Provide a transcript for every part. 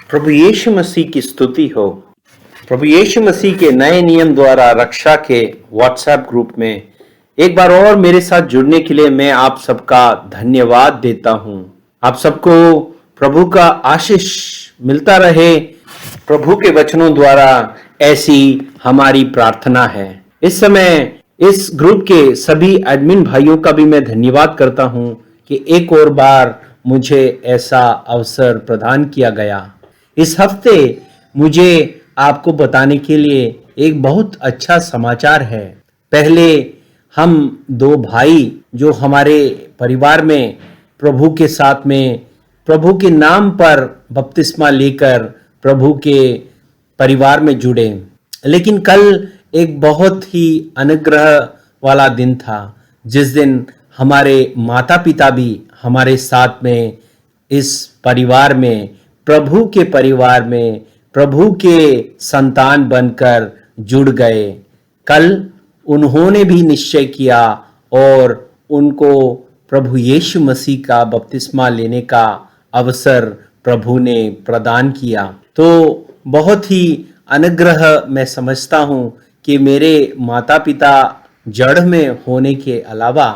प्रभु यीशु मसीह की स्तुति हो। प्रभु यीशु मसीह के नए नियम द्वारा रक्षा के व्हाट्सएप ग्रुप में एक बार और मेरे साथ जुड़ने के लिए मैं आप सबका धन्यवाद देता हूं। आप सबको प्रभु का आशीष मिलता रहे, प्रभु के वचनों द्वारा ऐसी हमारी प्रार्थना है। इस समय इस ग्रुप के सभी एडमिन भाइयों का भी मैं धन्यवाद करता हूं कि एक और बार मुझे ऐसा अवसर प्रदान किया गया। इस हफ्ते मुझे आपको बताने के लिए एक बहुत अच्छा समाचार है। पहले हम दो भाई जो हमारे परिवार में प्रभु के साथ में प्रभु के नाम पर बपतिस्मा लेकर प्रभु के परिवार में जुड़े, लेकिन कल एक बहुत ही अनुग्रह वाला दिन था जिस दिन हमारे माता पिता भी हमारे साथ में इस परिवार में, प्रभु के परिवार में, प्रभु के संतान बनकर जुड़ गए। कल उन्होंने भी निश्चय किया और उनको प्रभु यीशु मसीह का बपतिस्मा लेने का अवसर प्रभु ने प्रदान किया। तो बहुत ही अनुग्रह मैं समझता हूँ कि मेरे माता पिता जड़ में होने के अलावा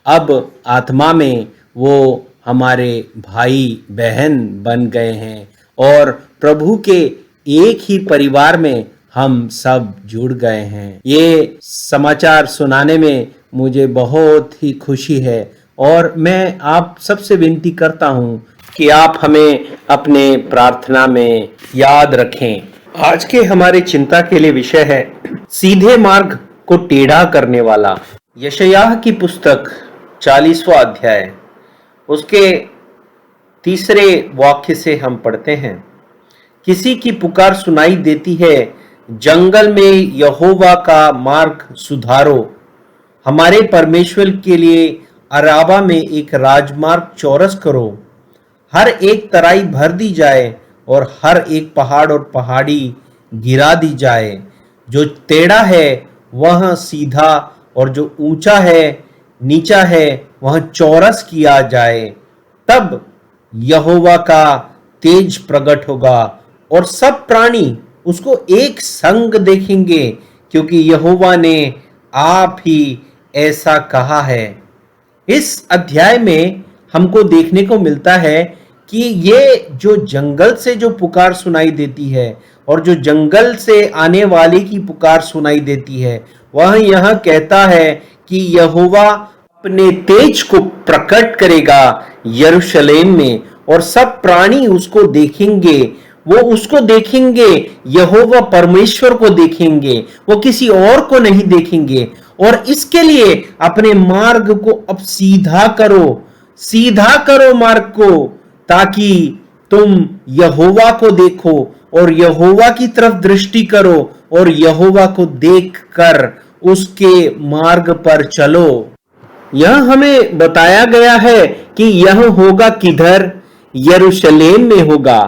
अब आत्मा में वो हमारे भाई बहन बन गए हैं और प्रभु के एक ही परिवार में हम सब जुड़ गए हैं। ये समाचार सुनाने में मुझे बहुत ही खुशी है और मैं आप सबसे विनती करता हूँ कि आप हमें अपने प्रार्थना में याद रखें। आज के हमारे चिंता के लिए विषय है सीधे मार्ग को टेढ़ा करने वाला। यशायाह की पुस्तक 40वां अध्याय उसके 3 वाक्य से हम पढ़ते हैं। किसी की पुकार सुनाई देती है, जंगल में यहोवा का मार्ग सुधारो, हमारे परमेश्वर के लिए अराबा में एक राजमार्ग चौरस करो। हर एक तराई भर दी जाए और हर एक पहाड़ और पहाड़ी गिरा दी जाए। जो टेढ़ा है वह सीधा और जो ऊंचा है नीचा है वह चौरस किया जाए। तब यहोवा का तेज प्रकट होगा और सब प्राणी उसको एक संग देखेंगे, क्योंकि यहोवा ने आप ही ऐसा कहा है। इस अध्याय में हमको देखने को मिलता है कि ये जो जंगल से जो पुकार सुनाई देती है और जो जंगल से आने वाले की पुकार सुनाई देती है, वह यह कहता है कि यहोवा अपने तेज को प्रकट करेगा यरूशलेम में और सब प्राणी उसको देखेंगे। वो उसको देखेंगे, यहोवा परमेश्वर को देखेंगे, वो किसी और को नहीं देखेंगे। और इसके लिए अपने मार्ग को अब सीधा करो मार्ग को, ताकि तुम यहोवा को देखो और यहोवा की तरफ दृष्टि करो और यहोवा को देखकर उसके मार्ग पर चलो। यह हमें बताया गया है कि यह होगा किधर? यरूशलेम में होगा।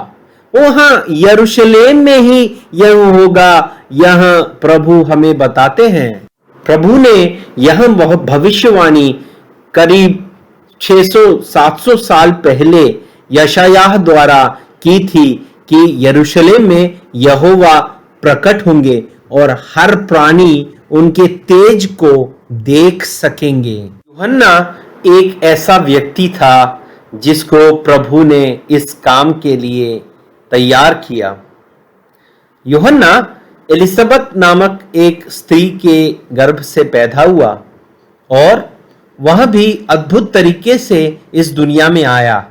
ओ हाँ, यरूशलेम में ही यह होगा, यह प्रभु हमें बताते हैं। प्रभु ने यह भविष्यवाणी करीब 600-700 साल पहले यशायाह द्वारा की थी कि यरूशलेम में यहोवा प्रकट होंगे और हर प्राणी उनके तेज को देख सकेंगे। यूहन्ना एक ऐसा व्यक्ति था जिसको प्रभु ने इस काम के लिए तैयार किया। यूहन्ना एलिसबेथ नामक एक स्त्री के गर्भ से पैदा हुआ और वह भी अद्भुत तरीके से इस दुनिया में आया।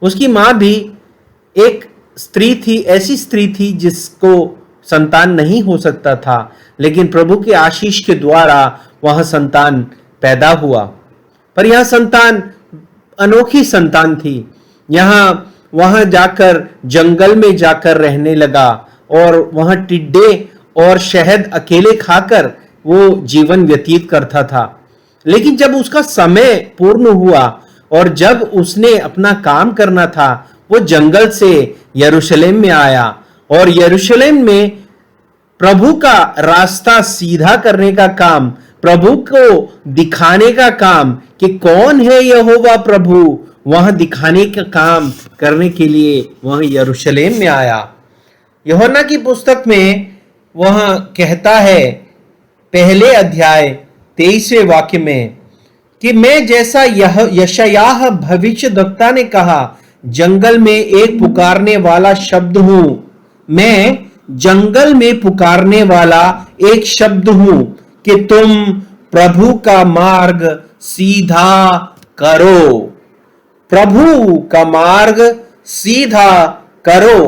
उसकी माँ भी एक स्त्री थी, ऐसी स्त्री थी जिसको संतान नहीं हो सकता था, लेकिन प्रभु के आशीष के द्वारा वह संतान पैदा हुआ। पर यह संतान अनोखी संतान थी। वहां जाकर जंगल में जाकर रहने लगा और वहां टिड्डे और शहद अकेले खाकर वो जीवन व्यतीत करता था। लेकिन जब उसका समय पूर्ण हुआ और जब उसने अपना काम करना था, वो जंगल से यरूशलेम में आया और यरूशलेम में प्रभु का रास्ता सीधा करने का काम, प्रभु को दिखाने का काम कि कौन है यहोवा प्रभु, वहां दिखाने का काम करने के लिए वह यरूशलेम में आया। यूहन्ना की पुस्तक में वह कहता है पहले अध्याय 23वें वाक्य में कि मैं जैसा यशायाह भविष्यद्वक्ता ने कहा, जंगल में एक पुकारने वाला शब्द हूं, मैं जंगल में पुकारने वाला एक शब्द हूं कि तुम प्रभु का मार्ग सीधा करो, प्रभु का मार्ग सीधा करो।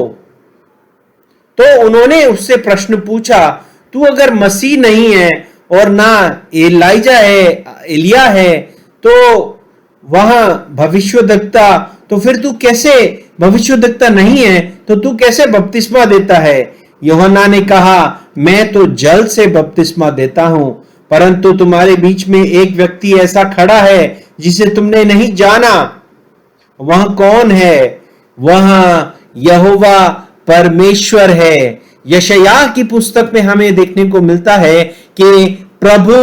तो उन्होंने उससे प्रश्न पूछा, तू अगर मसीह नहीं है और ना एलाइजा है, एलिया है, तो वहां भविष्यद्वक्ता, तो फिर तू कैसे भविष्यद्वक्ता नहीं है तो तू कैसे बपतिस्मा देता है? यूहन्ना ने कहा, मैं तो जल से बपतिस्मा देता हूं, परंतु तुम्हारे बीच में एक व्यक्ति ऐसा खड़ा है जिसे तुमने नहीं जाना। वह कौन है? वह यहोवा परमेश्वर है। यशायाह की पुस्तक में हमें देखने को मिलता है कि प्रभु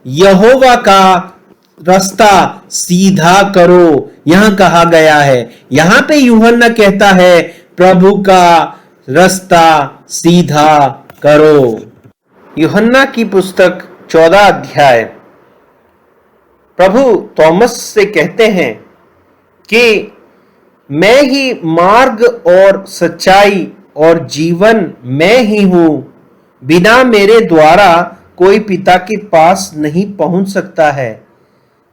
यहोवा का रास्ता सीधा करो, यहां कहा गया है। यहां पे यूहन्ना कहता है प्रभु का रास्ता सीधा करो। यूहन्ना की पुस्तक 14 अध्याय, प्रभु थॉमस से कहते हैं कि मैं ही मार्ग और सच्चाई और जीवन मैं ही हूं, बिना मेरे द्वारा कोई पिता के पास नहीं पहुंच सकता है।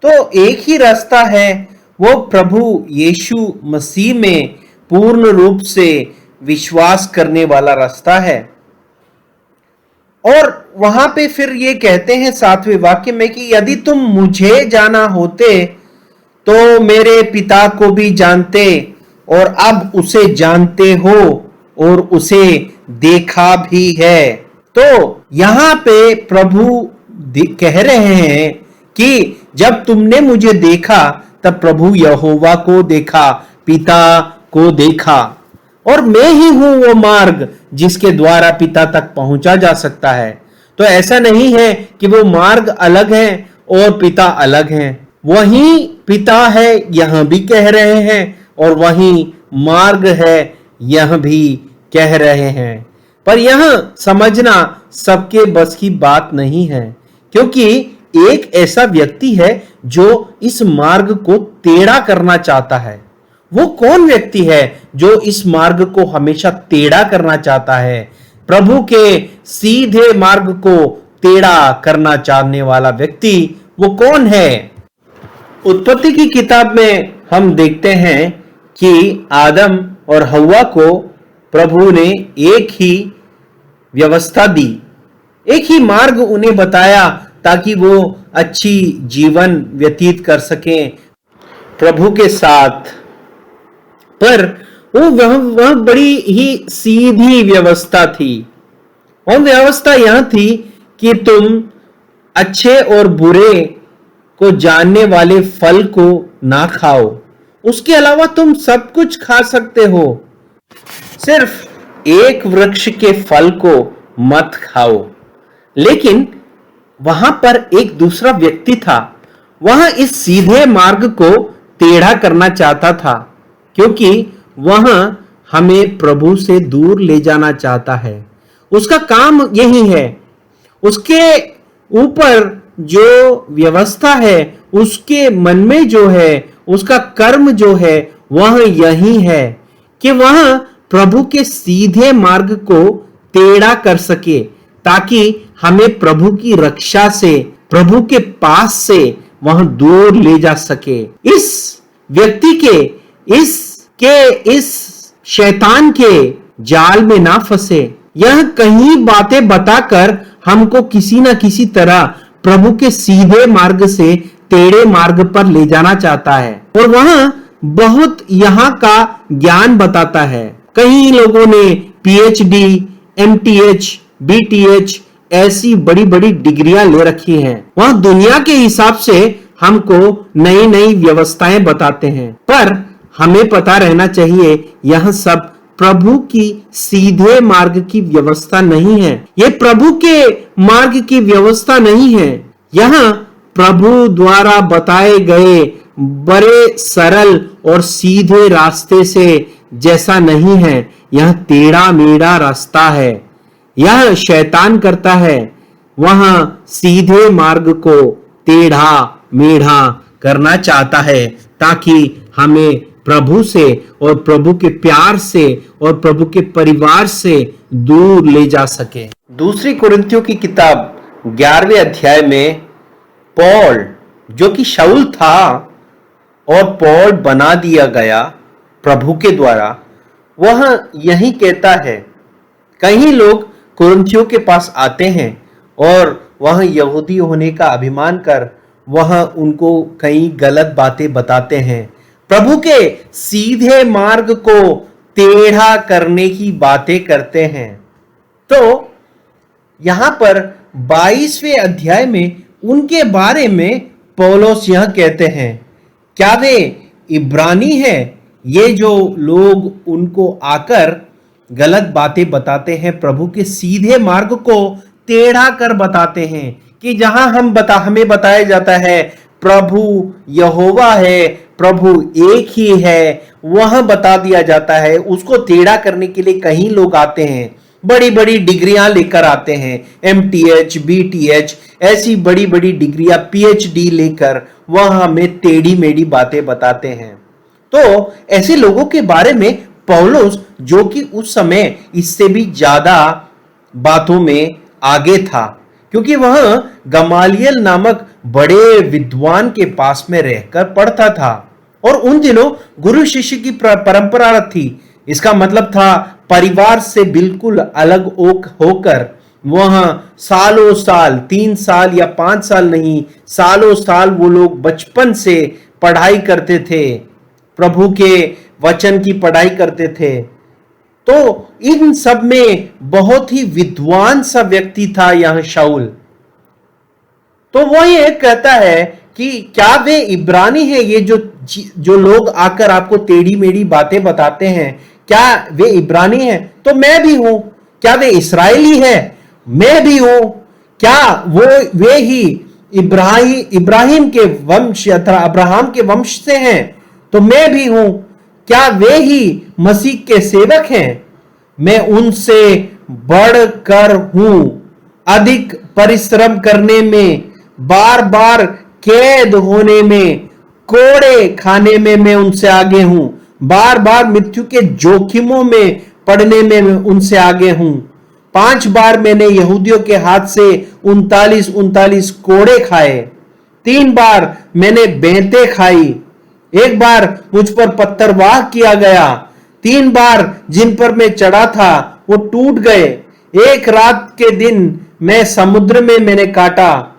तो एक ही रास्ता है, वो प्रभु यीशु मसीह में पूर्ण रूप से विश्वास करने वाला रास्ता है। और वहां पे फिर ये कहते हैं 7वें वाक्य में कि यदि तुम मुझे जाना होते तो मेरे पिता को भी जानते और अब उसे जानते हो और उसे देखा भी है। तो यहां पे प्रभु कह रहे हैं कि जब तुमने मुझे देखा तब प्रभु यहोवा को देखा, पिता को देखा, और मैं ही हूं वो मार्ग जिसके द्वारा पिता तक पहुंचा जा सकता है। तो ऐसा नहीं है कि वो मार्ग अलग है और पिता अलग है, वही पिता है यह भी कह रहे हैं और वही मार्ग है यह भी कह रहे हैं। पर यह समझना सबके बस की बात नहीं है, क्योंकि एक ऐसा व्यक्ति है जो इस मार्ग को टेढ़ा करना चाहता है। वो कौन व्यक्ति है जो इस मार्ग को हमेशा टेढ़ा करना चाहता है? प्रभु के सीधे मार्ग को टेढ़ा करना चाहने वाला व्यक्ति वो कौन है? उत्पत्ति की किताब में हम देखते हैं कि आदम और हव्वा को प्रभु ने एक ही व्यवस्था दी, एक ही मार्ग उन्हें बताया ताकि वो अच्छी जीवन व्यतीत कर सकें प्रभु के साथ। पर वह बड़ी ही सीधी व्यवस्था थी। और व्यवस्था यह थी कि तुम अच्छे और बुरे को जानने वाले फल को ना खाओ, उसके अलावा तुम सब कुछ खा सकते हो, सिर्फ एक वृक्ष के फल को मत खाओ। लेकिन वहां पर एक दूसरा व्यक्ति था, वह इस सीधे मार्ग को टेढ़ा करना चाहता था, क्योंकि वह हमें प्रभु से दूर ले जाना चाहता है। उसका काम यही है, उसके ऊपर जो व्यवस्था है, उसके मन में जो है, उसका कर्म जो है, वह यही है कि वह प्रभु के सीधे मार्ग को टेढ़ा कर सके, ताकि हमें प्रभु की रक्षा से, प्रभु के पास से वह दूर ले जा सके। इस व्यक्ति के इस शैतान के जाल में ना फंसे। यह कई बातें बताकर हमको किसी न किसी तरह प्रभु के सीधे मार्ग से टेढ़े मार्ग पर ले जाना चाहता है, और वह बहुत यहाँ का ज्ञान बताता है। कई लोगों ने PhD, MTH, BTH ऐसी बड़ी बड़ी डिग्रियां ले रखी हैं। वह दुनिया के हिसाब से हमको नई नई व्यवस्थाएं बताते हैं, पर हमें पता रहना चाहिए यह सब प्रभु की सीधे मार्ग की व्यवस्था नहीं है। ये प्रभु के मार्ग की व्यवस्था नहीं है। यहाँ प्रभु द्वारा बताए गए बड़े सरल और सीधे रास्ते से जैसा नहीं है। यह टेढ़ा मेढ़ा रास्ता है। यह शैतान करता है, वह सीधे मार्ग को टेढ़ा मेढ़ा करना चाहता है ताकि हमें प्रभु से और प्रभु के प्यार से और प्रभु के परिवार से दूर ले जा सके। दूसरी कुरिन्थियों की किताब 11वें अध्याय में पौल, जो कि शाऊल था और पौल बना दिया गया प्रभु के द्वारा, वह यही कहता है। कई लोग कुरिन्थियों के पास आते हैं और वह यहूदी होने का अभिमान कर वह उनको कई गलत बातें बताते हैं, प्रभु के सीधे मार्ग को टेढ़ा करने की बातें करते हैं। तो यहां पर 22वें अध्याय में उनके बारे में पौलुस यह कहते हैं, क्या वे इब्रानी हैं? ये जो लोग उनको आकर गलत बातें बताते हैं, प्रभु के सीधे मार्ग को टेढ़ा कर बताते हैं कि जहां हमें बताया जाता है प्रभु यहोवा है, प्रभु एक ही है, वह बता दिया जाता है। उसको टेढ़ा करने के लिए कई लोग आते हैं, बड़ी बड़ी डिग्रियां लेकर आते हैं, MTH BTH ऐसी बड़ी बड़ी डिग्रियां PhD लेकर वह हमें टेढ़ी मेढ़ी बातें बताते हैं। तो ऐसे लोगों के बारे में पौलुस, जो कि उस समय इससे भी ज्यादा बातों में आगे था, क्योंकि वह गमालियल नामक बड़े विद्वान के पास में रहकर पढ़ता था और उन दिनों गुरु शिष्य की परंपरा थी। इसका मतलब था परिवार से बिल्कुल अलग होकर वह सालों साल, 3 साल या 5 साल नहीं, सालों साल वो लोग बचपन से पढ़ाई करते थे, प्रभु के वचन की पढ़ाई करते थे। तो इन सब में बहुत ही विद्वान सा व्यक्ति था यह शाऊल। तो वो ये कहता है कि क्या वे इब्रानी है? ये जो लोग आकर आपको टेढ़ी मेढ़ी बातें बताते हैं, क्या वे इब्रानी हैं? तो मैं भी हूं। क्या वे इस्राएली हैं? मैं भी हूं। क्या वे ही इब्राहिम के वंश अथवा अब्राहम के वंश से हैं? तो मैं भी हूं। क्या वे ही मसीह के सेवक हैं? मैं उनसे बढ़कर हूं। अधिक परिश्रम करने में, बार बार कैद होने में, कोड़े खाने में मैं उनसे आगे हूं। बार बार मृत्यु के जोखिमों में पड़ने में मैं उनसे आगे हूं। 5 बार मैंने यहूदियों के हाथ से 39 कोड़े खाए। 3 बार मैंने बेंतें खाई। 1 बार मुझ पर पत्थरवाह किया गया। 3 बार जिन पर मैं चढ़ा था वो टूट गए। 1 रात के दिन मैं समुद्र में मैंने काटा।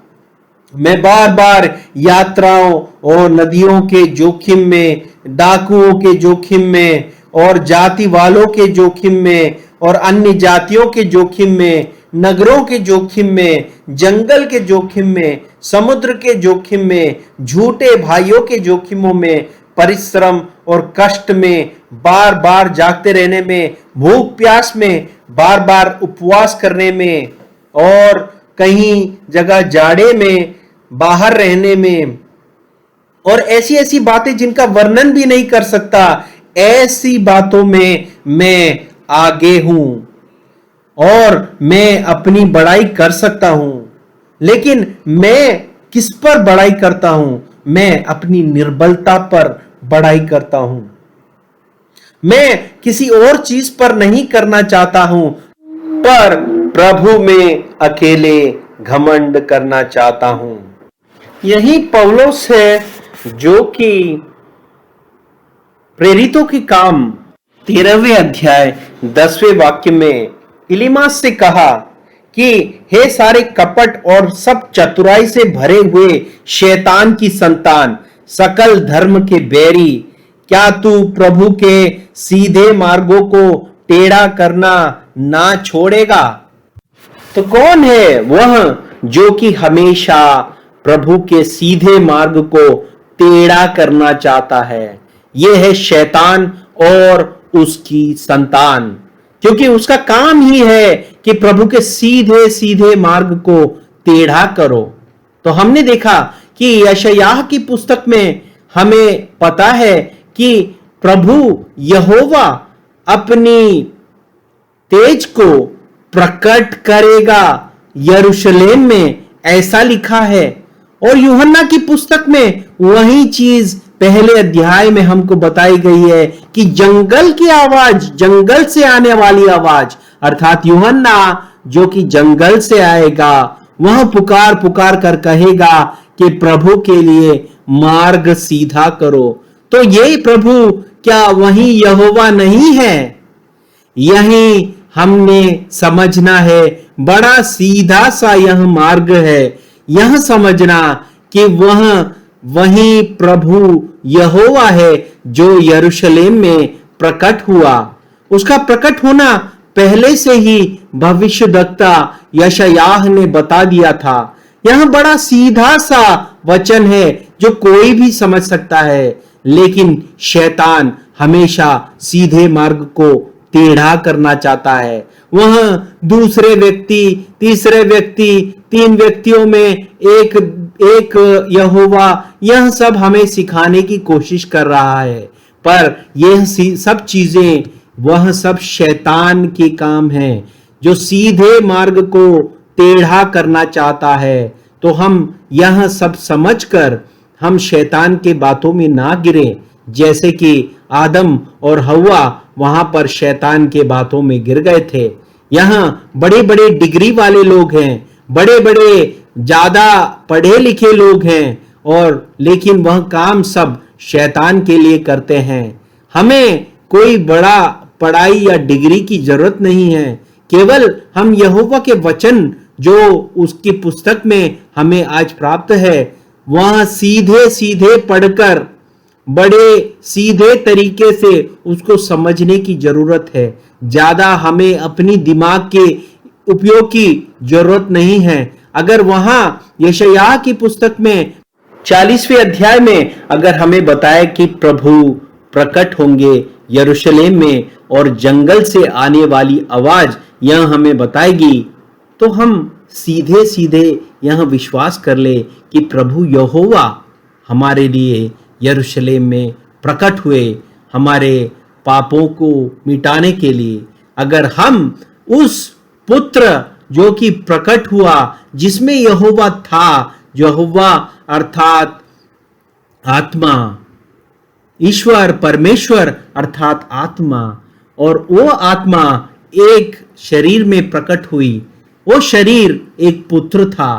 मैं बार बार यात्राओं और नदियों के जोखिम में, डाकुओं के जोखिम में और जाति वालों के जोखिम में और अन्य जातियों के जोखिम में, नगरों के जोखिम में, जंगल के जोखिम में, समुद्र के जोखिम में, झूठे भाइयों के जोखिमों में, परिश्रम और कष्ट में, बार बार जागते रहने में, भूख प्यास में, बार बार उपवास करने में और कहीं जगह जाड़े में बाहर रहने में और ऐसी ऐसी बातें जिनका वर्णन भी नहीं कर सकता, ऐसी बातों में मैं आगे हूं और मैं अपनी बड़ाई कर सकता हूं। लेकिन मैं किस पर बड़ाई करता हूं? मैं अपनी निर्बलता पर बड़ाई करता हूं। मैं किसी और चीज पर नहीं करना चाहता हूं, पर प्रभु में अकेले घमंड करना चाहता हूं। यही पौलुस है जो कि प्रेरितों के काम 13वें अध्याय 10वें वाक्य में इलीमास से कहा कि हे सारे कपट और सब चतुराई से भरे हुए शैतान की संतान, सकल धर्म के बैरी, क्या तू प्रभु के सीधे मार्गों को टेढ़ा करना ना छोड़ेगा? तो कौन है वह जो कि हमेशा प्रभु के सीधे मार्ग को टेढ़ा करना चाहता है? यह है शैतान और उसकी संतान, क्योंकि उसका काम ही है कि प्रभु के सीधे सीधे मार्ग को टेढ़ा करो। तो हमने देखा कि यशायाह की पुस्तक में हमें पता है कि प्रभु यहोवा अपनी तेज को प्रकट करेगा यरूशलेम में, ऐसा लिखा है। और यूहन्ना की पुस्तक में वही चीज पहले अध्याय में हमको बताई गई है कि जंगल की आवाज, जंगल से आने वाली आवाज, अर्थात यूहन्ना जो कि जंगल से आएगा, वह पुकार पुकार कर कहेगा कि प्रभु के लिए मार्ग सीधा करो। तो ये प्रभु क्या वही यहोवा नहीं है? यही हमने समझना है। बड़ा सीधा सा यह मार्ग है, यह समझना कि वह वही प्रभु यहोवा है जो यरूशलेम में प्रकट हुआ। उसका प्रकट होना पहले से ही भविष्यद्वक्ता यशायाह ने बता दिया था। यह बड़ा सीधा सा वचन है जो कोई भी समझ सकता है, लेकिन शैतान हमेशा सीधे मार्ग को टेढ़ा करना चाहता है। वह दूसरे व्यक्ति, तीसरे व्यक्ति, तीन व्यक्तियों में एक यहोवा, यह सब हमें सिखाने की कोशिश कर रहा है। पर यह सब चीजें, वह सब शैतान के काम हैं जो सीधे मार्ग को टेढ़ा करना चाहता है। तो हम यह सब समझकर हम शैतान के बातों में ना गिरे, जैसे कि आदम और हव्वा वहां पर शैतान के बातों में गिर गए थे। यहाँ बड़े बड़े डिग्री वाले लोग हैं, बड़े बड़े ज्यादा पढ़े लिखे लोग हैं, और लेकिन वह काम सब शैतान के लिए करते हैं। हमें कोई बड़ा पढ़ाई या डिग्री की जरूरत नहीं है। केवल हम यहोवा के वचन जो उसकी पुस्तक में हमें आज प्राप्त है, वह सीधे सीधे पढ़कर बड़े सीधे तरीके से उसको समझने की जरूरत है। ज्यादा हमें अपनी दिमाग के उपयोग की जरूरत नहीं है। अगर वहां यशायाह की पुस्तक में 40वें अध्याय में अगर हमें बताए कि प्रभु प्रकट होंगे यरूशलेम में और जंगल से आने वाली आवाज यह हमें बताएगी, तो हम सीधे सीधे यह विश्वास कर ले कि प्रभु यहोवा हमारे लिए यरूशलेम में प्रकट हुए हमारे पापों को मिटाने के लिए। अगर हम उस पुत्र जो कि प्रकट हुआ, जिसमें यहोवा था, यहोवा अर्थात आत्मा, ईश्वर परमेश्वर अर्थात आत्मा, और वो आत्मा एक शरीर में प्रकट हुई। वो शरीर एक पुत्र था।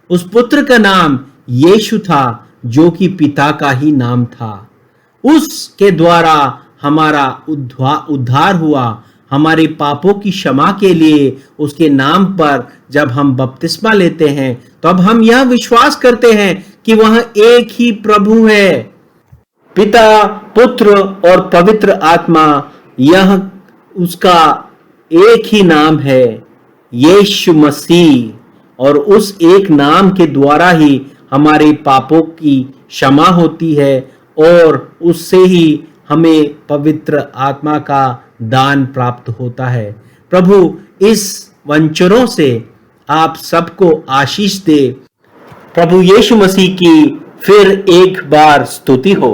उस पुत्र का नाम यीशु था, जो कि पिता का ही नाम था। उसके द्वारा हमारा उद्धार हुआ। हमारे पापों की क्षमा के लिए उसके नाम पर जब हम बपतिस्मा लेते हैं, तब हम यह विश्वास करते हैं कि वह एक ही प्रभु है, पिता, पुत्र और पवित्र आत्मा। यह उसका एक ही नाम है, यीशु मसीह। और उस एक नाम के द्वारा ही हमारे पापों की क्षमा होती है, और उससे ही हमें पवित्र आत्मा का दान प्राप्त होता है। प्रभु इस वचनों से आप सबको आशीष दे। प्रभु यीशु मसीह की फिर एक बार स्तुति हो।